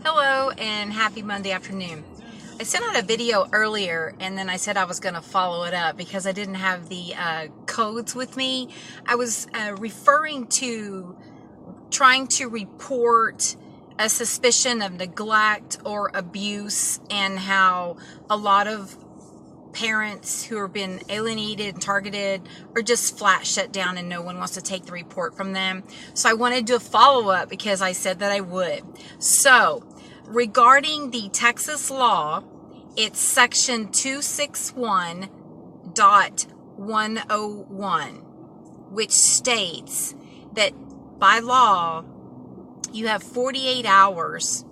Hello and happy Monday afternoon. I sent out a video earlier and then I said I was going to follow it up because I didn't have the codes with me. I was referring to trying to report a suspicion of neglect or abuse and how a lot of parents who have been alienated and targeted are just flat shut down and no one wants to take the report from them. So I wanted to do a follow-up because I said that I would. So regarding the Texas law, it's section 261.101, which states that by law you have 48 hours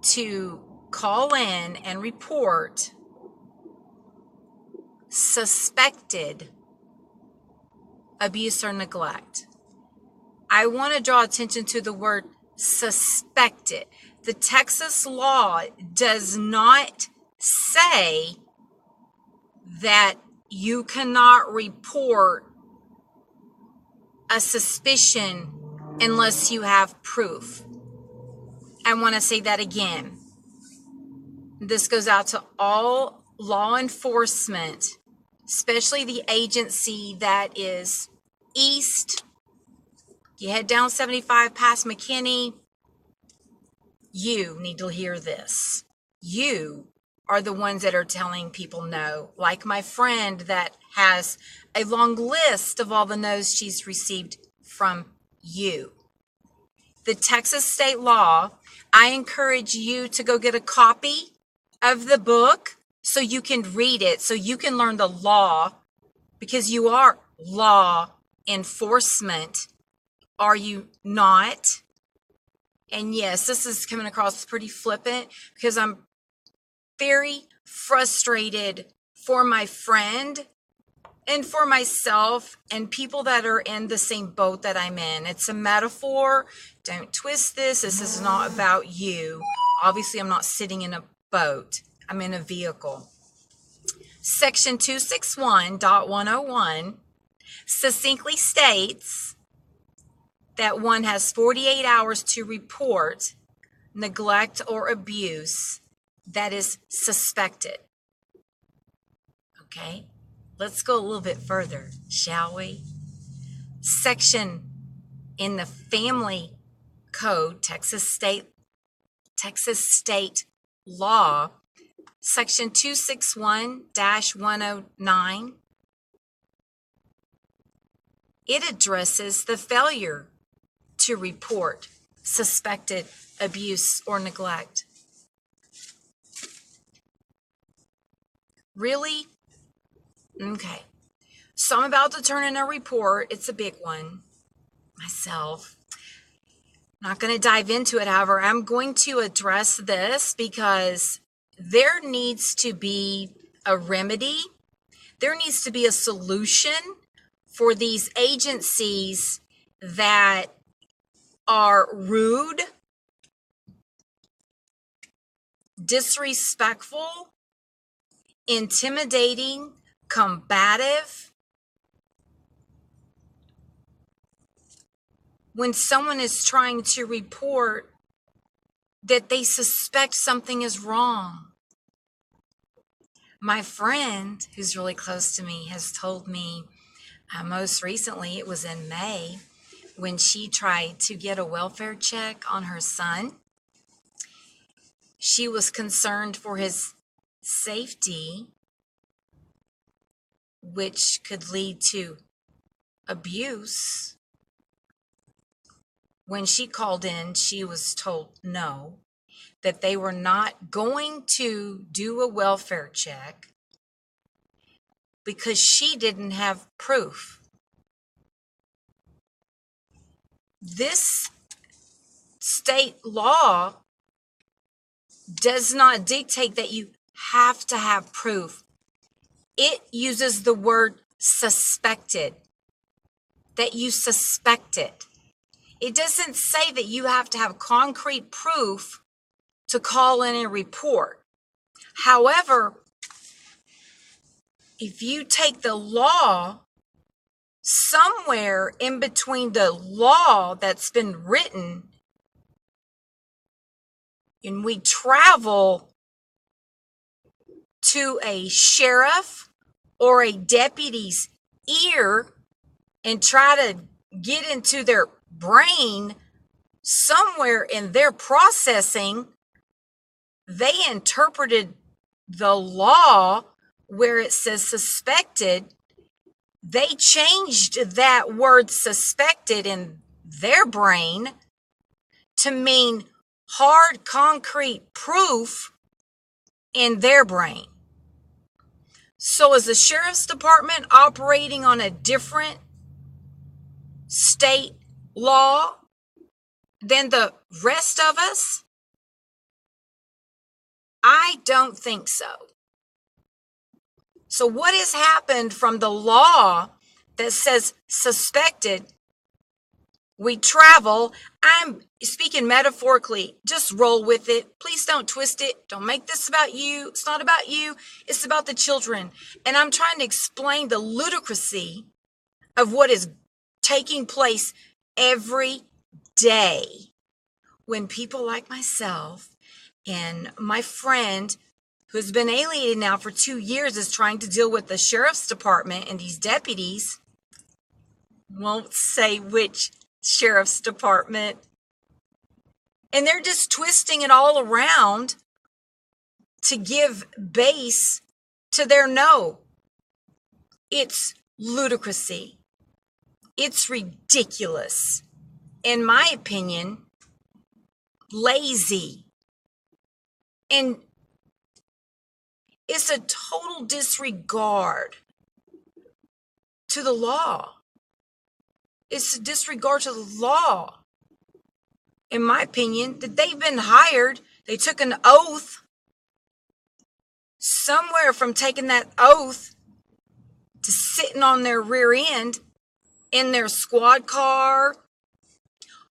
to call in and report suspected abuse or neglect. I want to draw attention to the word suspected. The Texas law does not say that you cannot report a suspicion unless you have proof. I want to say that again. This goes out to all law enforcement, especially the agency that is east. You head down 75 past McKinney. You need to hear this. You are the ones that are telling people no. Like my friend that has a long list of all the no's she's received from you. The Texas state law, I encourage you to go get a copy of the book so you can read it, so you can learn the law, because you are law enforcement, are you not? And yes, this is coming across pretty flippant because I'm very frustrated for my friend and for myself and people that are in the same boat that I'm in. It's a metaphor. Don't twist this. This is not about you. Obviously, I'm not sitting in a boat. I'm in a vehicle. Section 261.101 succinctly states that one has 48 hours to report neglect or abuse that is suspected. Okay, let's go a little bit further, shall we? Section in the family code, Texas state law, section 261-109, it addresses the failure to report suspected abuse or neglect. Really? Okay. So I'm about to turn in a report. It's a big one myself. Not going to dive into it. However, I'm going to address this because there needs to be a remedy. There needs to be a solution for these agencies that are rude, disrespectful, intimidating, combative. When someone is trying to report that they suspect something is wrong. My friend, who's really close to me, has told me most recently, it was in May, when she tried to get a welfare check on her son. She was concerned for his safety, which could lead to abuse. When she called in, she was told no, that they were not going to do a welfare check because she didn't have proof. This state law does not dictate that you have to have proof. It uses the word suspected, that you suspect it. It doesn't say that you have to have concrete proof to call in and report. However, if you take the law somewhere in between the law that's been written and we travel to a sheriff or a deputy's ear and try to get into their brain, somewhere in their processing, they interpreted the law where it says suspected. They changed that word suspected in their brain to mean hard concrete proof in their brain. So is the sheriff's department operating on a different state law than the rest of us? I don't think so. So what has happened from the law that says suspected? We travel. I'm speaking metaphorically. Just roll with it. Please don't twist it. Don't make this about you. It's not about you. It's about the children. And I'm trying to explain the ludicrousy of what is taking place every day when people like myself and my friend who's been alienated now for 2 years is trying to deal with the sheriff's department and these deputies. Won't say which sheriff's department. And they're just twisting it all around to give base to their no. It's ludicrousy. It's ridiculous. In my opinion, lazy. And it's a total disregard to the law. It's a disregard to the law. In my opinion, that they've been hired, they took an oath. Somewhere from taking that oath to sitting on their rear end in their squad car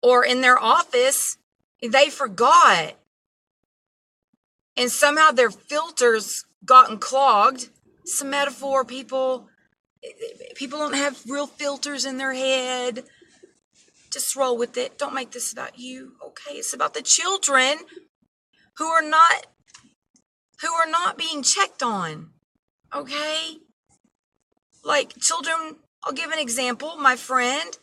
or in their office, they forgot. And somehow their filters gotten clogged. It's a metaphor, people. People don't have real filters in their head. Just roll with it. Don't make this about you, okay? It's about the children who are not being checked on, okay? Like children, I'll give an example. My friend,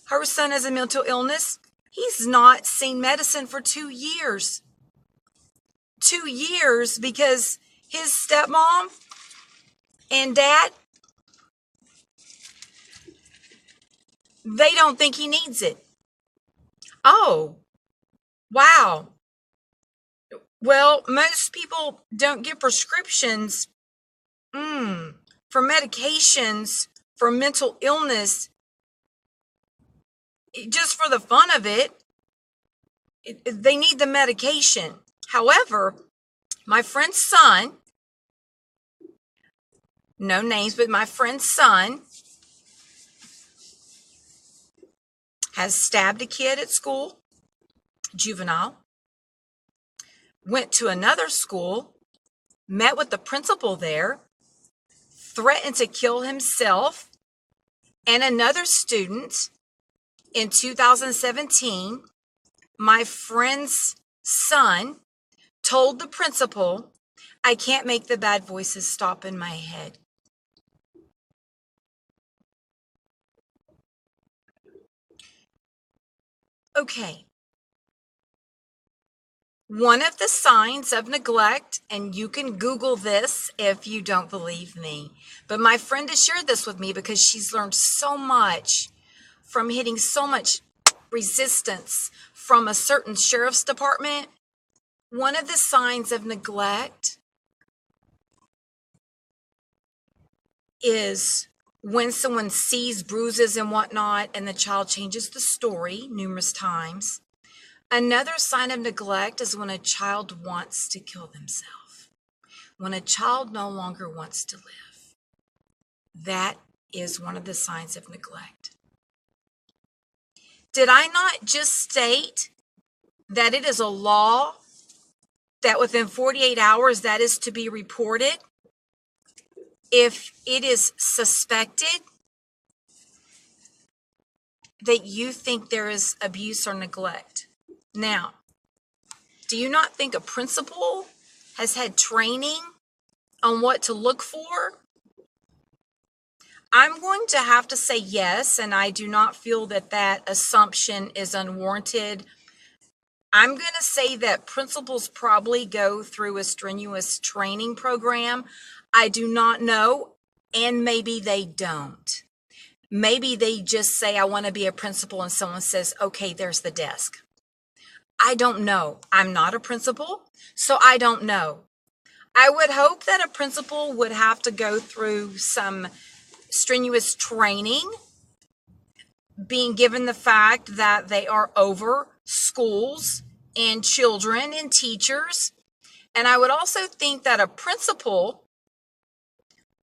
her son has a mental illness. He's not seen medicine for 2 years. 2 years because his stepmom and dad, they don't think he needs it. Oh, wow. Well, most people don't get prescriptions for medications for mental illness just for the fun of it. They need the medication. However, my friend's son, no names, but my friend's son has stabbed a kid at school, juvenile, went to another school, met with the principal there, threatened to kill himself and another student. In 2017, my friend's son told the principal, I can't make the bad voices stop in my head. Okay. One of the signs of neglect, and you can Google this if you don't believe me, but my friend has shared this with me because she's learned so much from hitting so much resistance from a certain sheriff's department. One of the signs of neglect is when someone sees bruises and whatnot and the child changes the story numerous times. Another sign of neglect is when a child wants to kill themselves. When a child no longer wants to live. That is one of the signs of neglect. Did I not just state that it is a law that within 48 hours that is to be reported if it is suspected that you think there is abuse or neglect? Now, Do you not think a principal has had training on what to look for? I'm going to have to say yes, and I do not feel that that assumption is unwarranted. I'm going to say that principals probably go through a strenuous training program. I do not know, and maybe they don't. Maybe they just say, I want to be a principal, and someone says, okay, there's the desk. I don't know. I'm not a principal, so I don't know. I would hope that a principal would have to go through some strenuous training, being given the fact that they are over schools and children and teachers. And I would also think that a principal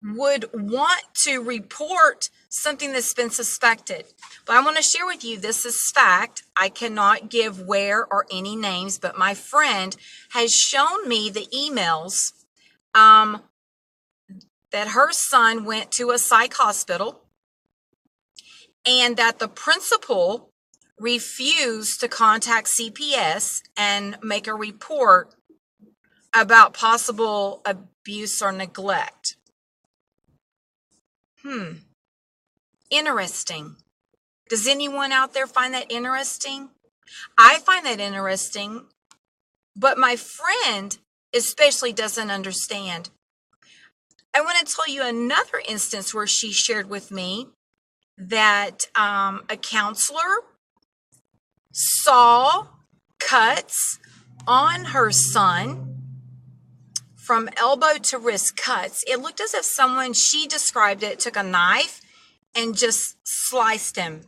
would want to report something that's been suspected. But I want to share with you, this is fact. I cannot give where or any names, but my friend has shown me the emails that her son went to a psych hospital and that the principal refused to contact CPS and make a report about possible abuse or neglect. Interesting. Does anyone out there find that interesting? I find that interesting, but my friend especially doesn't understand. I want to tell you another instance where she shared with me that a counselor saw cuts on her son from elbow to wrist cuts. It looked as if someone, she described it, took a knife and just sliced him.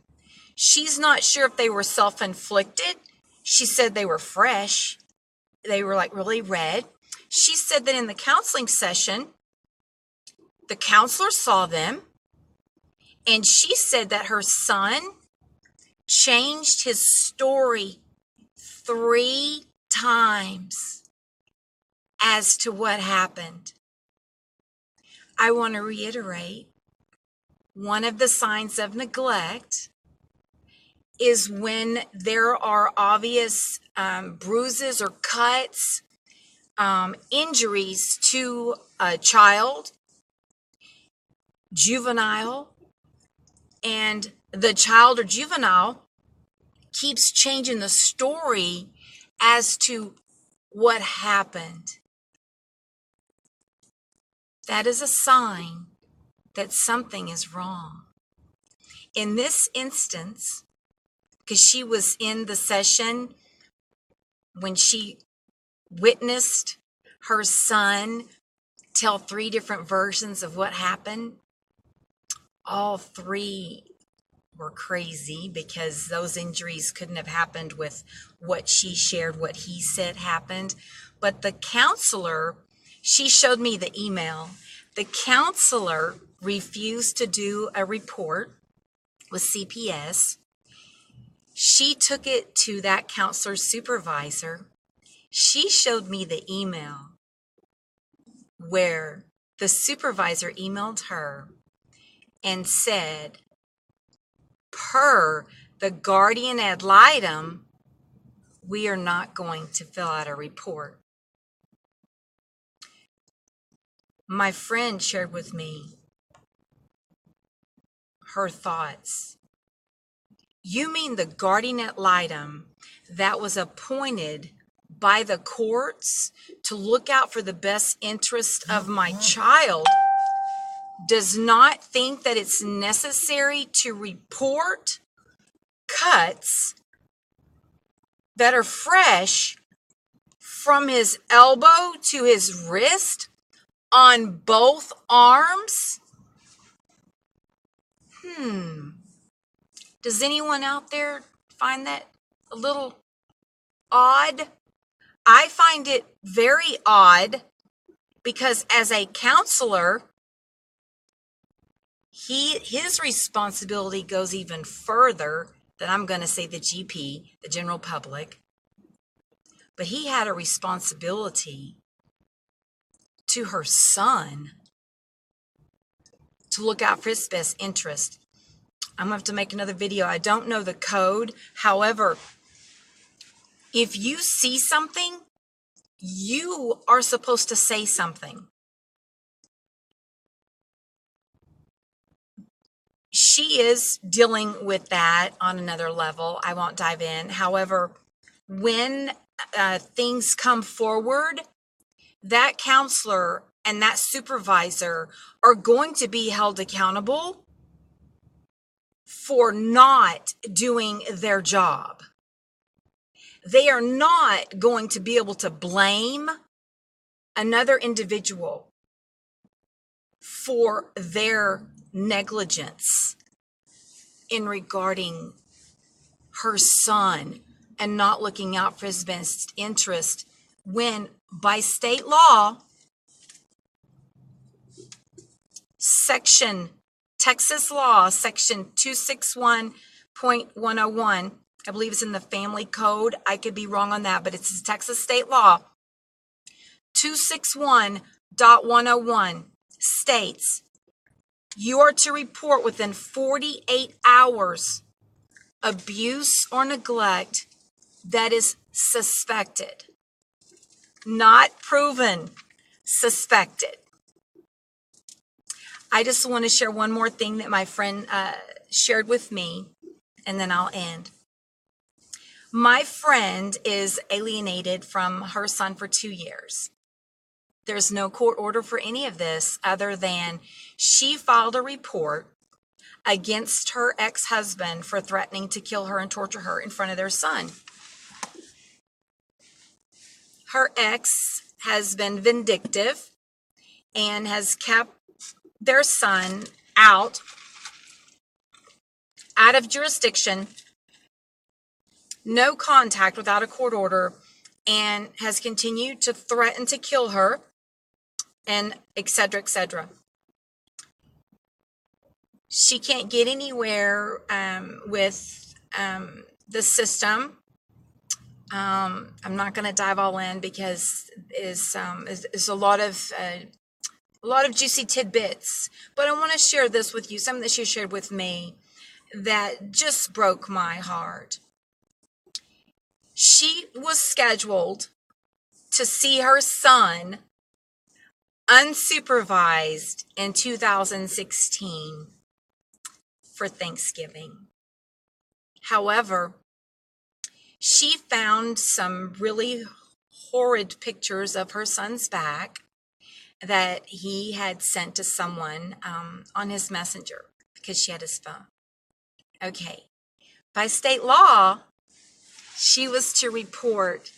She's not sure if they were self-inflicted. She said they were fresh. They were like really red. She said that in the counseling session, the counselor saw them, and she said that her son changed his story 3 times as to what happened. I want to reiterate, one of the signs of neglect is when there are obvious bruises or cuts, injuries to a child, juvenile, and the child or juvenile keeps changing the story as to what happened. That is a sign that something is wrong. In this instance, because she was in the session when she witnessed her son tell 3 different versions of what happened, all 3 were crazy because those injuries couldn't have happened with what she shared, what he said happened. But the counselor, she showed me the email. The counselor refused to do a report with CPS. She took it to that counselor's supervisor. She showed me the email where the supervisor emailed her and said, per the guardian ad litem, we are not going to fill out a report. My friend shared with me her thoughts. You mean the guardian ad litem that was appointed by the courts to look out for the best interest of my child does not think that it's necessary to report cuts that are fresh from his elbow to his wrist on both arms? Does anyone out there find that a little odd? I find it very odd because as a counselor, his responsibility goes even further than, I'm going to say, the GP, the general public. But he had a responsibility to her son to look out for his best interest. I'm going to have to make another video. I don't know the code. However, If you see something, you are supposed to say something. She is dealing with that on another level. I won't dive in. However, when things come forward, that counselor and that supervisor are going to be held accountable for not doing their job. They are not going to be able to blame another individual for their negligence in regarding her son and not looking out for his best interest, when by state law, Texas law, section 261.101, I believe it's in the family code. I could be wrong on that, but it's Texas state law. 261.101 states you are to report within 48 hours abuse or neglect that is suspected, not proven, suspected. I just want to share one more thing that my friend shared with me, and then I'll end. My friend is alienated from her son for 2 years. There's no court order for any of this other than she filed a report against her ex-husband for threatening to kill her and torture her in front of their son. Her ex has been vindictive and has kept their son out of jurisdiction, no contact without a court order, and has continued to threaten to kill her, and et cetera, et cetera. She can't get anywhere with the system. I'm not going to dive all in because it's a lot of juicy tidbits. But I want to share this with you, something that she shared with me that just broke my heart. She was scheduled to see her son unsupervised in 2016 for Thanksgiving. However, she found some really horrid pictures of her son's back that he had sent to someone on his messenger because she had his phone. Okay. By state law, she was to report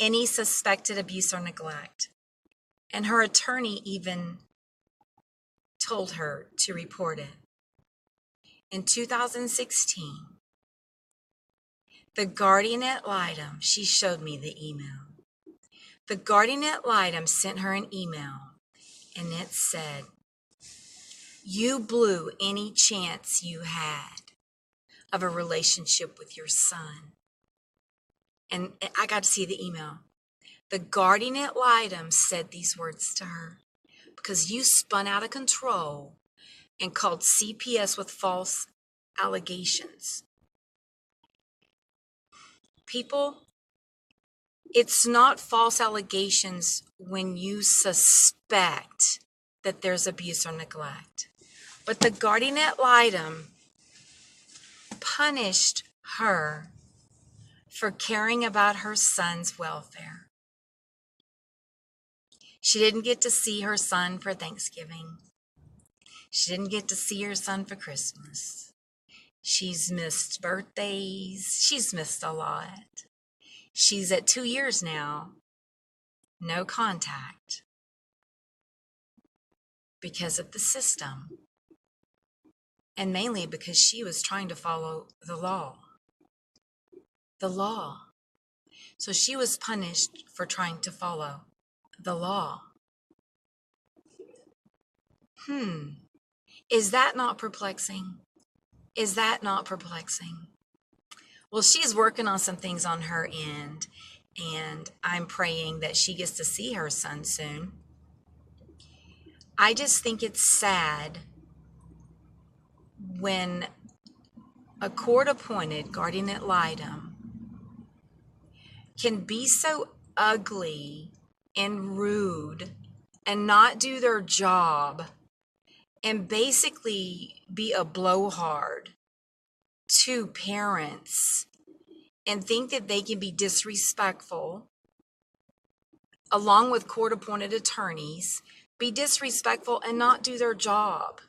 any suspected abuse or neglect. And her attorney even told her to report it. In 2016, the guardian ad litem, she showed me the email. The guardian ad litem sent her an email, and it said, "You blew any chance you had of a relationship with your son." And I got to see the email. The guardian ad litem said these words to her: "Because you spun out of control and called CPS with false allegations." People, it's not false allegations when you suspect that there's abuse or neglect. But the guardian ad litem punished her for caring about her son's welfare. She didn't get to see her son for Thanksgiving. She didn't get to see her son for Christmas. She's missed birthdays. She's missed a lot. She's at 2 years now, no contact, because of the system, and mainly because she was trying to follow the law. The law. So she was punished for trying to follow the law. Is that not perplexing? Is that not perplexing? Well, she's working on some things on her end, and I'm praying that she gets to see her son soon. I just think it's sad when a court-appointed guardian ad litem can be so ugly and rude and not do their job and basically be a blowhard to parents and think that they can be disrespectful along with court-appointed attorneys, be disrespectful and not do their job.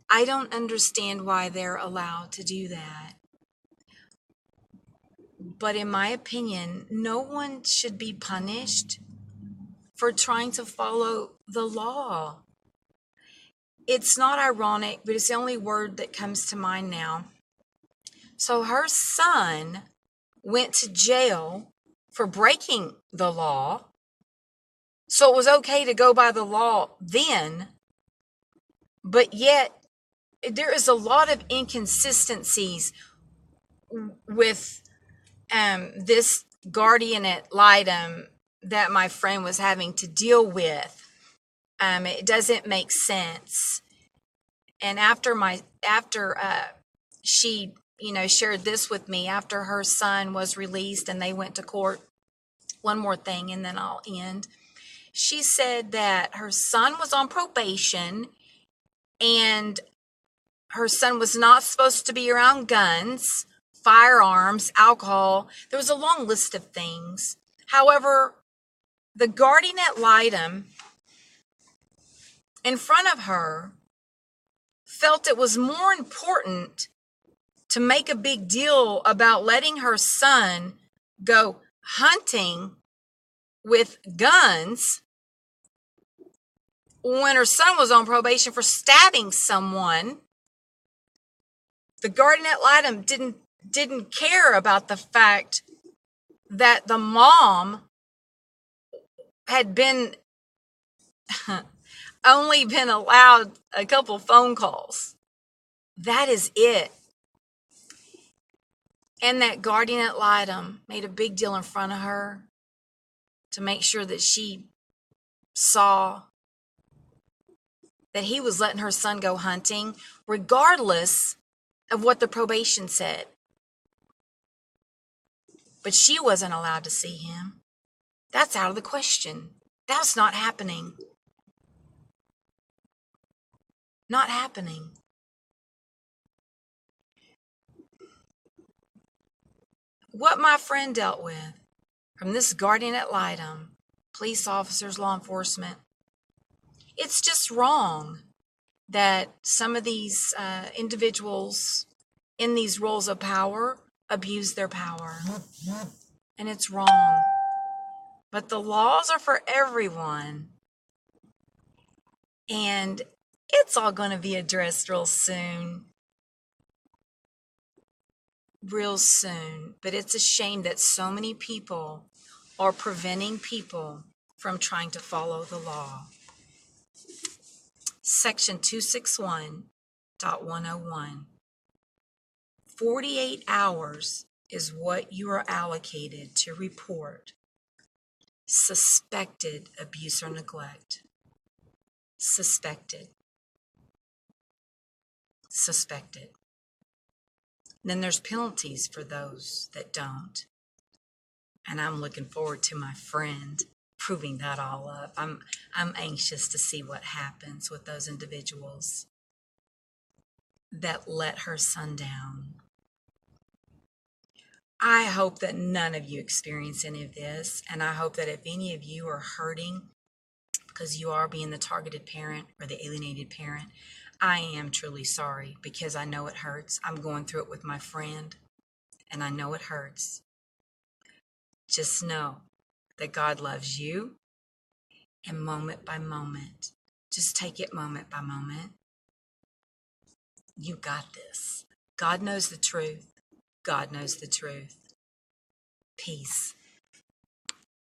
I don't understand why they're allowed to do that. But in my opinion, no one should be punished for trying to follow the law. It's not ironic, but it's the only word that comes to mind now. So her son went to jail for breaking the law. So it was okay to go by the law then, but yet there is a lot of inconsistencies with this guardian ad litem that my friend was having to deal with. It doesn't make sense. And after she shared this with me, after her son was released and they went to court, one more thing and then I'll end. She said that her son was on probation and her son was not supposed to be around guns, firearms, alcohol. There was a long list of things. However, the guardian ad litem in front of her felt it was more important to make a big deal about letting her son go hunting with guns when her son was on probation for stabbing someone. The guardian ad litem didn't care about the fact that the mom had been only been allowed a couple phone calls. That is it. And that guardian ad litem made a big deal in front of her to make sure that she saw that he was letting her son go hunting, regardless of what the probation said. But she wasn't allowed to see him. That's out of the question. That's not happening. Not happening. What my friend dealt with from this guardian ad litem, police officers, law enforcement, it's just wrong that some of these individuals in these roles of power abuse their power. And it's wrong. But the laws are for everyone. And it's all going to be addressed real soon. Real soon. But it's a shame that so many people are preventing people from trying to follow the law. Section 261.101. 48 hours is what you are allocated to report suspected abuse or neglect. Suspected. Then there's penalties for those that don't. And I'm looking forward to my friend proving that all up. I'm anxious to see what happens with those individuals that let her son down. I hope that none of you experience any of this, and I hope that if any of you are hurting because you are being the targeted parent or the alienated parent, I am truly sorry because I know it hurts. I'm going through it with my friend, and I know it hurts. Just know that God loves you, and moment by moment, just take it moment by moment. You got this. God knows the truth. God knows the truth. Peace.